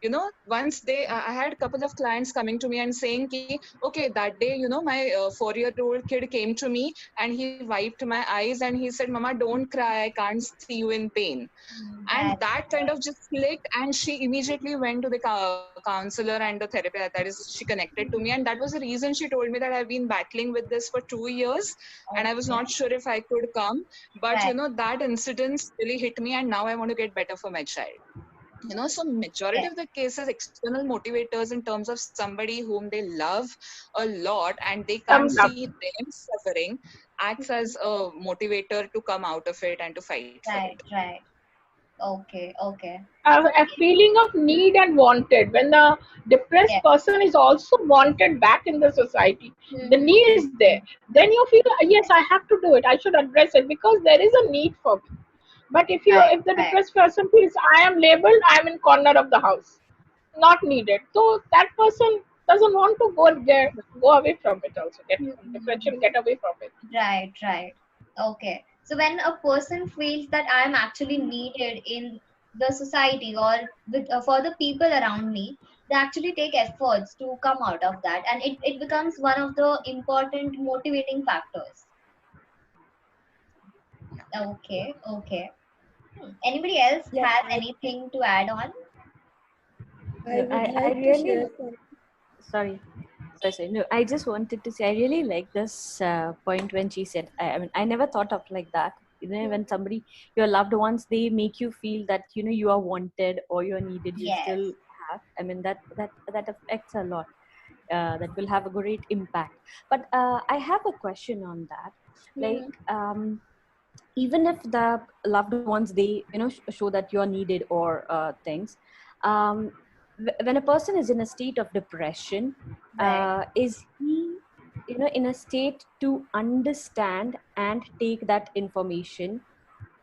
You know, once I had a couple of clients coming to me and saying, okay, that day, you know, my 4-year-old kid came to me and he wiped my eyes and he said, Mama, don't cry, I can't see you in pain. And that kind of just clicked, and she immediately went to the counselor and the therapist, that is, she connected to me, and that was the reason she told me that I've been battling with this for 2 years and I was not sure if I could come, but you know, that incident really hit me, and now I want to get better for my child. You know, so majority of the cases, external motivators in terms of somebody whom they love a lot and they can't see them suffering, acts as a motivator to come out of it and to fight for it. Right. Okay. A feeling of need and wanted. When the depressed person is also wanted back in the society, the need is there. Then you feel, yes, I have to do it. I should address it because there is a need for me. But if the depressed person feels, I am labeled, I am in corner of the house, not needed, so that person doesn't want to go away from it. Also, get depression, get away from it. Right. Okay. So when a person feels that I am actually needed in the society or with for the people around me, they actually take efforts to come out of that, and it becomes one of the important motivating factors. Okay. Anybody else have anything to add on? I really sorry. No, I just wanted to say I really like this point when she said, I mean, I never thought of like that. You know, when somebody, your loved ones, they make you feel that, you know, you are wanted or you're needed, you still have. I mean, that affects a lot. That will have a great impact. But I have a question on that. Like, even if the loved ones, they, you know, show that you're needed or things, when a person is in a state of depression, is he, you know, in a state to understand and take that information,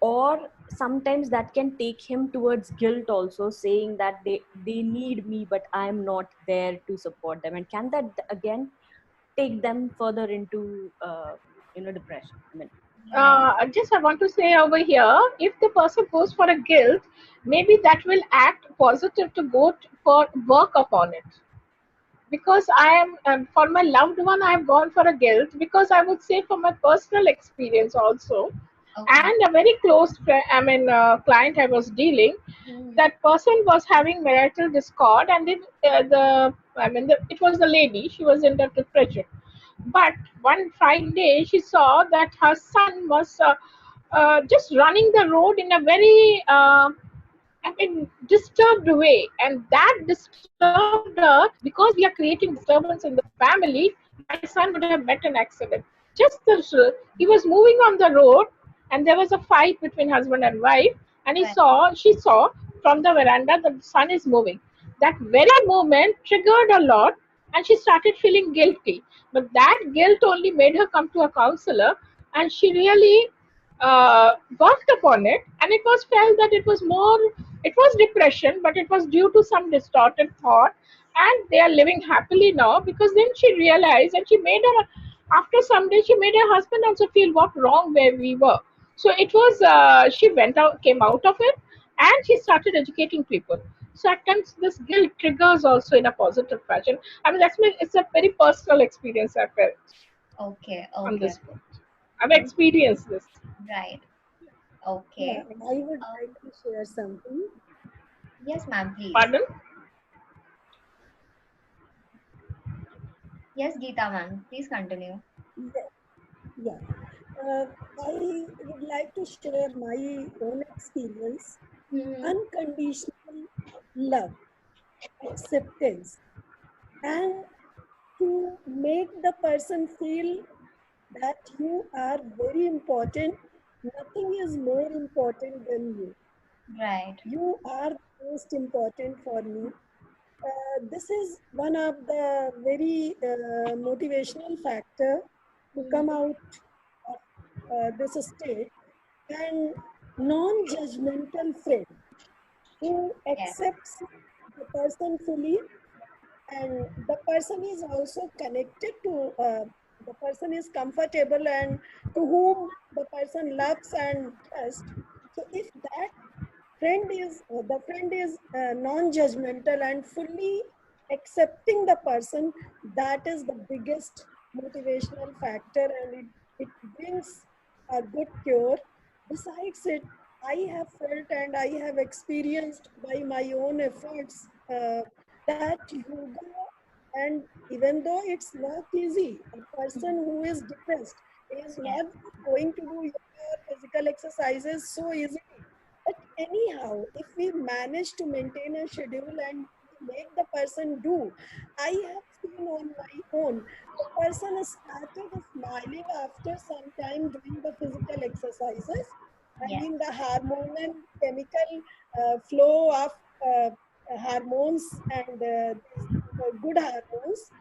or sometimes that can take him towards guilt also, saying that they need me but I'm not there to support them, and can that again take them further into you know, depression? I mean, I want to say over here, if the person goes for a guilt, maybe that will act positive to go for work upon it. Because I am, for my loved one, I have gone for a guilt, because I would say from my personal experience also, and a very close friend, client I was dealing, that person was having marital discord, and it was the lady, she was in the depression. But one Friday, she saw that her son was just running the road in a very disturbed way, and that disturbed her because we are creating disturbance in the family. My son would have met an accident. He was moving on the road, and there was a fight between husband and wife, and she saw from the veranda that the son is moving. That very moment triggered a lot, and she started feeling guilty. But that guilt only made her come to a counselor, and she really worked upon it, and it was felt that it was depression, but it was due to some distorted thought, and they are living happily now. Because then she realized, and after some days she made her husband also feel what wrong where we were. So it was she came out of it, and she started educating people. So at times this guilt triggers also in a positive fashion. I mean, it's a very personal experience I felt. Okay. On this point, I've experienced this. Right. Okay. Yeah, I would like to share something. Yes, ma'am, please. Pardon? Yes, Geeta ma'am, please continue. Yeah. I would like to share my own experience. Unconditional love, acceptance, and to make the person feel that you are very important. Nothing is more important than you. Right. You are most important for me. This is one of the very motivational factor to come out of this state. And non-judgmental friend who accepts the person fully, and the person is also connected to the person is comfortable, and to whom the person loves and trusts, So if that the friend is non-judgmental and fully accepting the person, that is the biggest motivational factor, and it brings a good cure. Besides it, I have felt and I have experienced by my own efforts that yoga, and even though it's not easy, a person who is depressed is not going to do yoga or physical exercises so easily. But anyhow, if we manage to maintain a schedule and make the person do, I have seen on my own, the person started smiling after some time doing the physical exercises. I mean, the hormonal chemical flow of hormones and these good hormones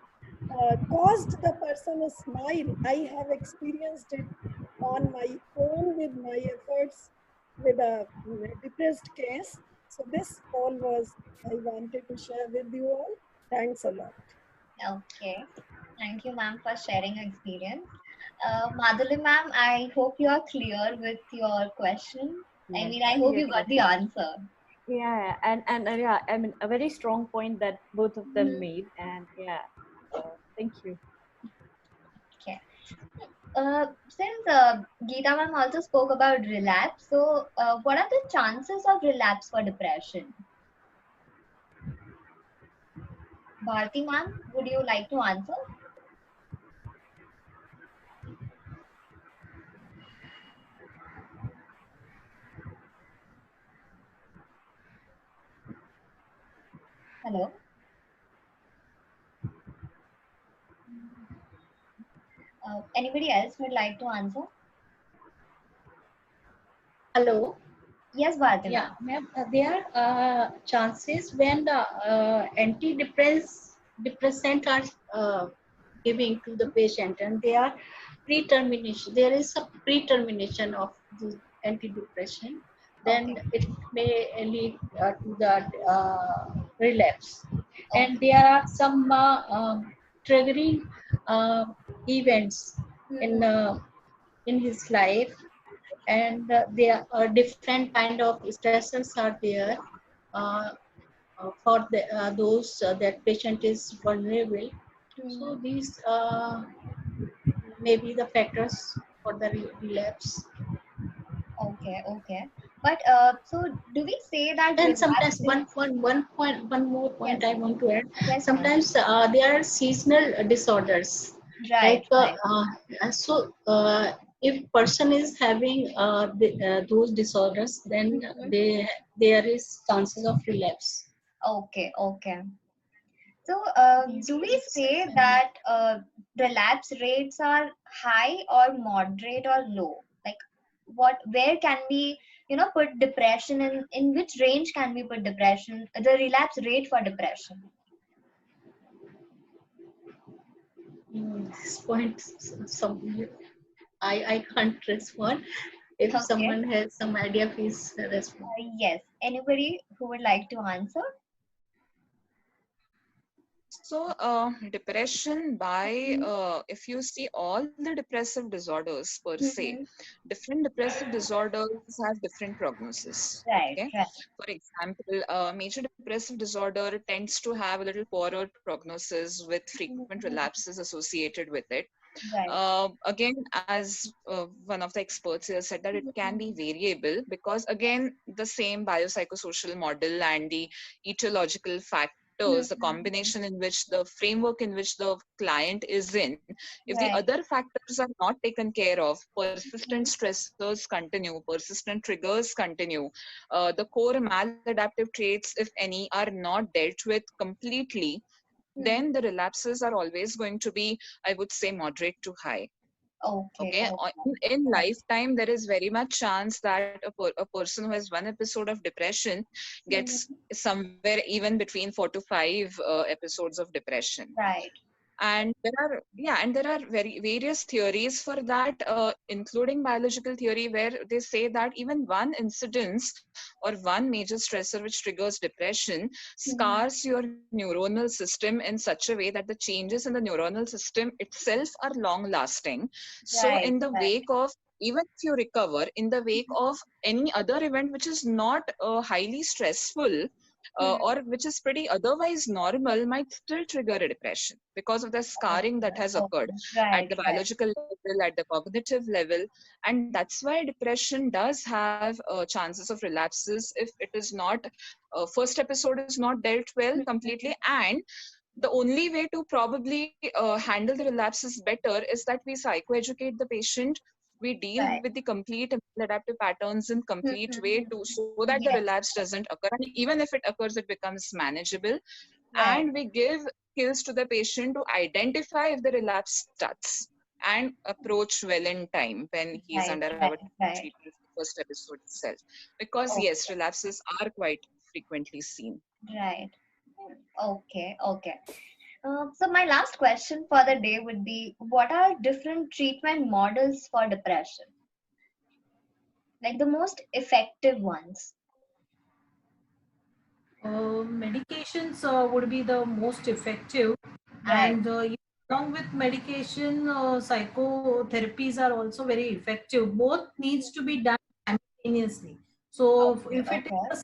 caused the person a smile. I have experienced it on my own with my efforts with a depressed case. So this all was I wanted to share with you all. Thanks a lot. Okay. Thank you, ma'am, for sharing your experience. Madhuri, ma'am, I hope you are clear with your question. I mean, I hope you got the answer. Yeah, and yeah, I mean, a very strong point that both of them made, and yeah, thank you. Okay. Since Geeta ma'am also spoke about relapse, so what are the chances of relapse for depression? Bharti ma'am, would you like to answer? Hello? Anybody else would like to answer? Hello. Yes, Bharti. Yeah, ma'am. There are chances when the antidepressant are giving to the patient, and they are pre-termination. There is a pre-termination of the antidepressant. Then it may lead to the relapse. And there are some triggering events in his life, and there are different kind of stressors are there for those that patient is vulnerable. So these may be the factors for the relapse. Okay. But so do we say that? And sometimes one more point I want to add. Yes, sometimes there are seasonal disorders. Right. So if person is having those disorders, then there is chances of relapse. Okay. So do we say that relapse rates are high or moderate or low? Like where can we put depression in which range can we put depression, the relapse rate for depression? This point, I can't respond. If someone has some idea, please respond. Yes. Anybody who would like to answer? So, depression if you see all the depressive disorders per se, different depressive disorders have different prognosis. Right. For example, major depressive disorder tends to have a little poorer prognosis with frequent relapses associated with it. Again, as one of the experts here said, that it can be variable because, again, the same biopsychosocial model and the etiological factors, the combination in which the framework in which the client is in, if the other factors are not taken care of, persistent stressors continue, persistent triggers continue, the core maladaptive traits, if any, are not dealt with completely, then the relapses are always going to be, I would say, moderate to high. Okay. In lifetime, there is very much chance that a person who has one episode of depression gets somewhere even between 4 to 5 episodes of depression. Right. And there are various theories for that, including biological theory, where they say that even one incidence or one major stressor which triggers depression scars your neuronal system in such a way that the changes in the neuronal system itself are long lasting. So in the wake of even if you recover in the wake of any other event which is not highly stressful, or which is pretty otherwise normal, might still trigger a depression because of the scarring that has occurred at the biological level, at the cognitive level. And that's why depression does have chances of relapses if it is not, first episode is not dealt well completely. And the only way to probably handle the relapses better is that we psychoeducate the patient. We deal with the complete adaptive patterns in complete way to so that the relapse doesn't occur. And even if it occurs, it becomes manageable. And we give skills to the patient to identify if the relapse starts and approach well in time when he's under our treatment first episode itself. Because yes, relapses are quite frequently seen. Right. Okay. Okay. So my last question for the day would be, what are different treatment models for depression? Like the most effective ones? Medications would be the most effective, and along with medication, psychotherapies are also very effective. Both needs to be done simultaneously. So if it is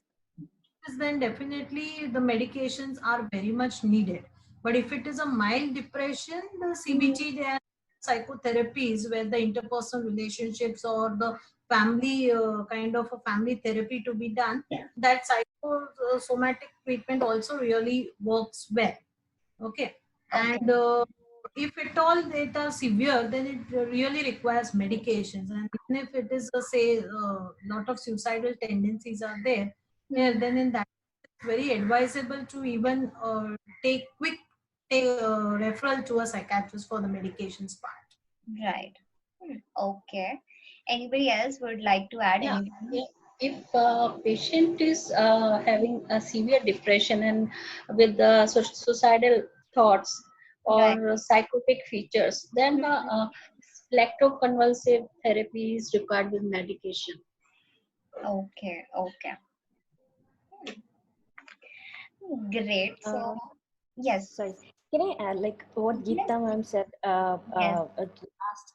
then definitely the medications are very much needed. But if it is a mild depression, the CBT and psychotherapies where the interpersonal relationships or the family kind of a family therapy to be done, that psychosomatic treatment also really works well. Okay. And if at all they are severe, then it really requires medications. And even if it is, say, a lot of suicidal tendencies are there, then in that it's very advisable to even take referral to a psychiatrist for the medications part. Right. Okay. Anybody else would like to add anything? If a patient is having a severe depression and with suicidal thoughts or psychotic features, then electroconvulsive therapy is required with medication. Okay. Okay. Great. So, yes. Sorry. Can I add, like what Geeta ma'am said, last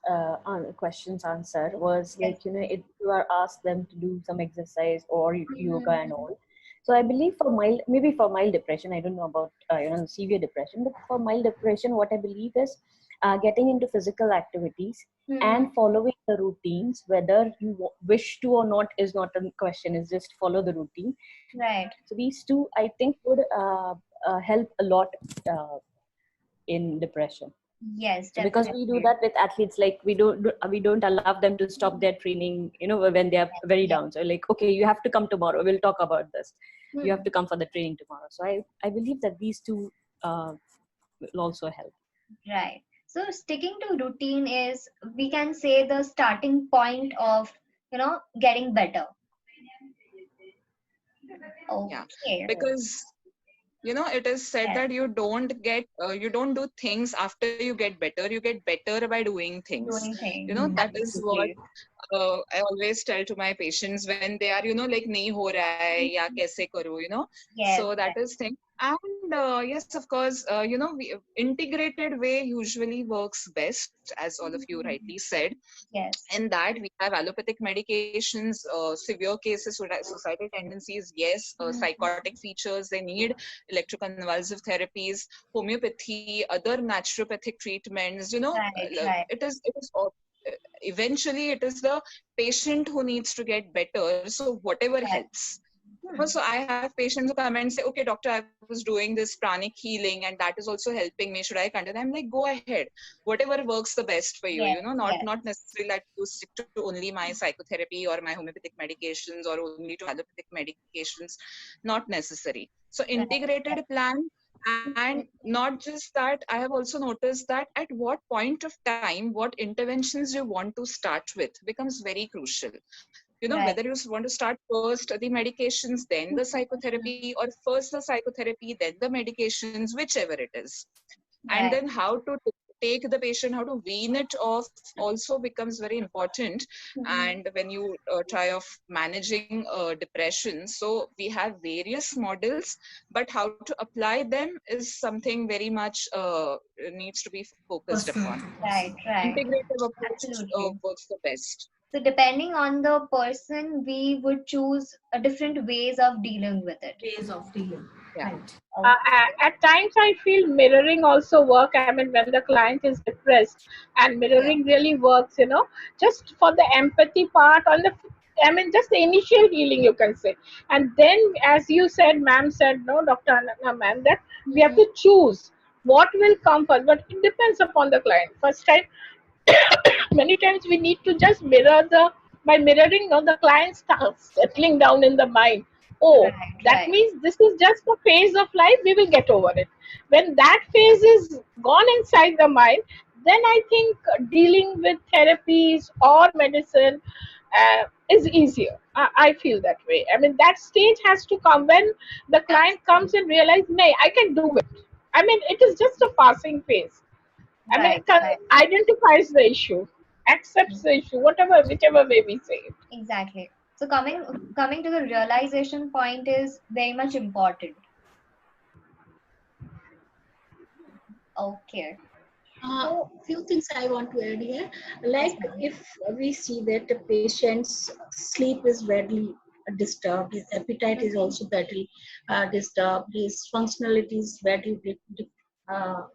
questions answered was like, you know, if you are asked them to do some exercise or yoga and all. So I believe for maybe for mild depression, I don't know about, severe depression, but for mild depression, what I believe is getting into physical activities and following the routines, whether you wish to or not is not a question, is just follow the routine. Right. So these two, I think, would help a lot in depression. Yes, so because we do that with athletes, like we don't allow them to stop their training, you know, when they are very down. So like, okay, you have to come tomorrow, we'll talk about this. You have to come for the training tomorrow. So I believe that these two will also help. Right. So sticking to routine is, we can say, the starting point of, you know, getting better. Okay. Because you know, it is said that you don't do things after you get better. You get better by doing things. You know, that is what I always tell to my patients when they are, you know, like nahi ho raha hai ya kaise karu, you know. So that is thing. And yes, of course, you know, integrated way usually works best, as all of you rightly said. Yes. In that we have allopathic medications, severe cases, suicidal tendencies, yes, psychotic features, they need electroconvulsive therapies, homeopathy, other naturopathic treatments, you know. It is eventually it is the patient who needs to get better, so whatever helps. So I have patients who come and say, okay, doctor, I was doing this pranic healing and that is also helping me. Should I continue? I'm like, go ahead. Whatever works the best for you, you know, not necessarily that you stick to only my psychotherapy or my homeopathic medications or only to allopathic medications. Not necessary. So integrated plan. And not just that, I have also noticed that at what point of time, what interventions you want to start with becomes very crucial. You know, whether you want to start first the medications, then the psychotherapy, or first the psychotherapy, then the medications, whichever it is. And then how to take the patient, how to wean it off also becomes very important. And when you try of managing depression, so we have various models, but how to apply them is something very much needs to be focused upon. Right. Integrative approach works the best. So depending on the person, we would choose a different ways of dealing with it. Ways of dealing. Yeah. Right. At times I feel mirroring also work. I mean, when the client is depressed, and mirroring really works, just for the empathy part on the, I mean, just the initial healing, you can say. And then, as you said, ma'am said, no, Dr. Anna, ma'am, that we have to choose what will come first, but it depends upon the client. First time, many times we need to just by mirroring, the client starts settling down in the mind. Oh, Right, that right. means this is just a phase of life, we will get over it. When that phase is gone inside the mind, then I think dealing with therapies or medicine is easier. I feel that way. I mean, that stage has to come when the client comes and realize, nay, I can do it. I mean, it is just a passing phase. I mean, Right, right. identifies the issue, accepts the issue, whichever way we say it. Exactly. So coming to the realization point is very much important. Okay. Few things I want to add here. Like if we see that the patient's sleep is badly disturbed, his appetite is also badly disturbed, his functionality is badly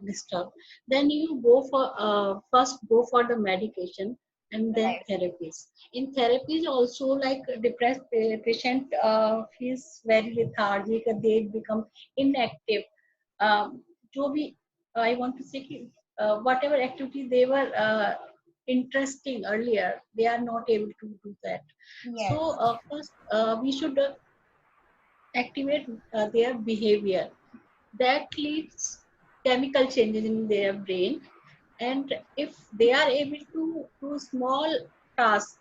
disturbed, then you go for first go for the medication and then Right. therapies. In therapies also, like depressed patient feels very lethargic, they become inactive. जो भी I want to say कि, whatever activity they were interesting earlier, they are not able to do that. Yes. So first we should activate their behavior. That leads chemical changes in their brain, and if they are able to do small tasks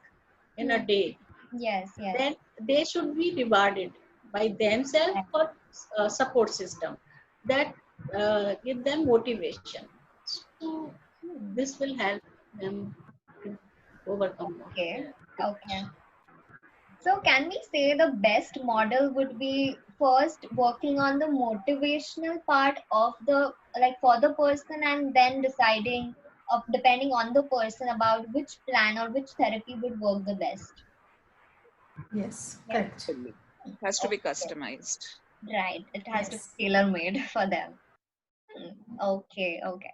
in a day, Yes, yes. then they should be rewarded by themselves or support system that give them motivation. So this will help them to overcome Okay. their Okay. depression. So can we say the best model would be first working on the motivational part of the, like, for the person, and then deciding of depending on the person about which plan or which therapy would work the best. Yes, Yeah. correct. It has to be Okay. customized. Right. It has to Yes. be tailor made for them. Okay, okay.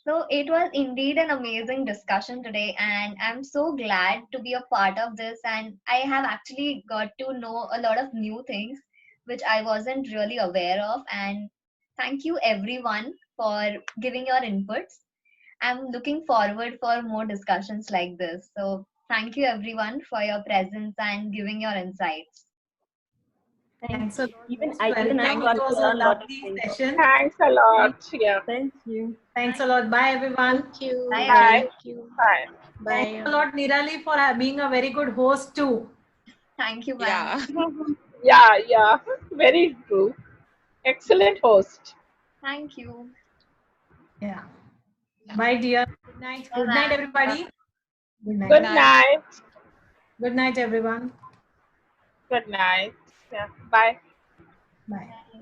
So it was indeed an amazing discussion today, and I'm so glad to be a part of this. And I have actually got to know a lot of new things which I wasn't really aware of. And thank you everyone for giving your inputs. I'm looking forward for more discussions like this. So thank you everyone for your presence and giving your insights. Thanks a lot. Even Most I welcome. got It to was a learn a lot of lovely things. session. Thanks a lot. Yeah. Thank you. Thanks a lot. Bye, everyone. Thank you. Bye, Bye. Thank you. Bye. Thanks Bye. a lot, Nirali, for being a very good host too. Thank you, ma'am. Yeah. Yeah. Very true. Excellent host. Thank you. Yeah. Bye, dear. Good night. Bye, Good night, ma'am. everybody. Good night. Good night. Good night, everyone. Good night. Yeah. Bye. Bye. Bye.